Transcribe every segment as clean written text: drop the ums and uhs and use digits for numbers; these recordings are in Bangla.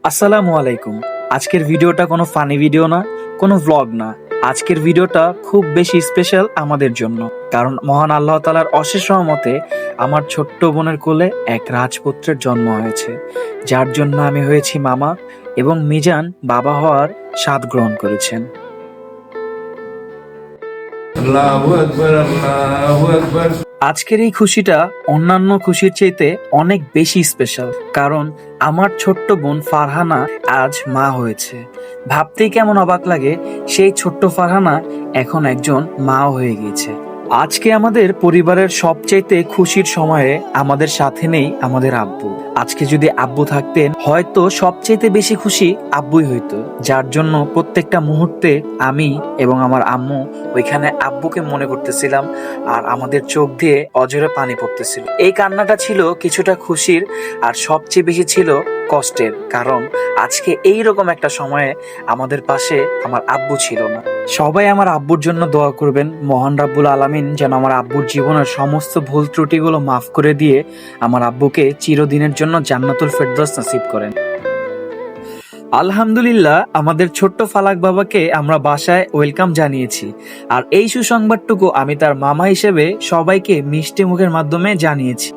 আসসালামু আলাইকুম। আজকের ভিডিওটা কোনো ফানি ভিডিও না, কোনো ভ্লগ না। আজকের ভিডিওটা খুব বেশি স্পেশাল আমাদের জন্য, কারণ মহান আল্লাহ তাআলার অশেষ রহমতে আমার ছোট্ট বোনের কোলে এক রাজপুত্রের জন্ম হয়েছে, যার জন্য আমি হয়েছি মামা এবং মিজান বাবা হওয়ার স্বাদ গ্রহণ করেছেন। আল্লাহু আকবার, আল্লাহু আকবার। আজকের এই খুশিটা অন্যান্য খুশির চাইতে অনেক বেশি স্পেশাল, কারণ আমার ছোট্ট বোন ফারহানা আজ মা হয়েছে। ভাবতেই কেমন অবাক লাগে, সেই ছোট্ট ফারহানা এখন একজন মাও হয়ে গিয়েছে। আজকে আমাদের পরিবারের সবচাইতে খুশির সময়ে আমাদের সাথে নেই আমাদের আব্বু। আজকে যদি আব্বু থাকতেন, হয়তো সবচাইতে বেশি খুশি আব্বুই হইতো, যার জন্য প্রত্যেকটা মুহূর্তে আমি এবং আমার আম্মু ওইখানে আব্বুকে মনে করতেছিলাম, আর আমাদের চোখ দিয়ে অঝরে পানি পড়তেছিল। এই কান্নাটা ছিল কিছুটা খুশির, আর সবচেয়ে বেশি ছিল কষ্টের, কারণ আজকে এই রকম একটা সময়ে আমাদের পাশে আমার আব্বু ছিল না। সবাই আমার আব্বুর জন্য দোয়া করবেন, মহান রাব্বুল আলামিন যেন আমার আব্বুর জীবনের সমস্ত ভুল ত্রুটিগুলো মাফ করে দিয়ে আমার আব্বুকে চিরদিনের জন্য জান্নাতুল ফেরদৌস নসিব করেন। আলহামদুলিল্লাহ, আমাদের ছোট্ট ফালাক বাবাকে আমরা বাসায় ওয়েলকাম জানিয়েছি, আর এই সুসংবাদটুকু আমি তার মামা হিসেবে সবাইকে মিষ্টি মুখের মাধ্যমে জানিয়েছি।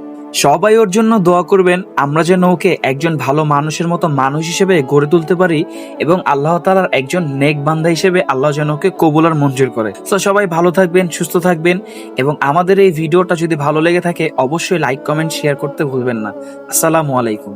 সবাই ওর জন্য দোয়া করবেন, আমরা যেন ওকে একজন ভালো মানুষের মতো মানুষ হিসেবে গড়ে তুলতে পারি, এবং আল্লাহ তাআলার একজন নেক বান্দা হিসেবে আল্লাহ যেন ওকে কবুল আর মঞ্জুর করে। তো সবাই ভালো থাকবেন, সুস্থ থাকবেন, এবং আমাদের এই ভিডিওটা যদি ভালো লেগে থাকে অবশ্যই লাইক, কমেন্ট, শেয়ার করতে ভুলবেন না। আসসালামু আলাইকুম।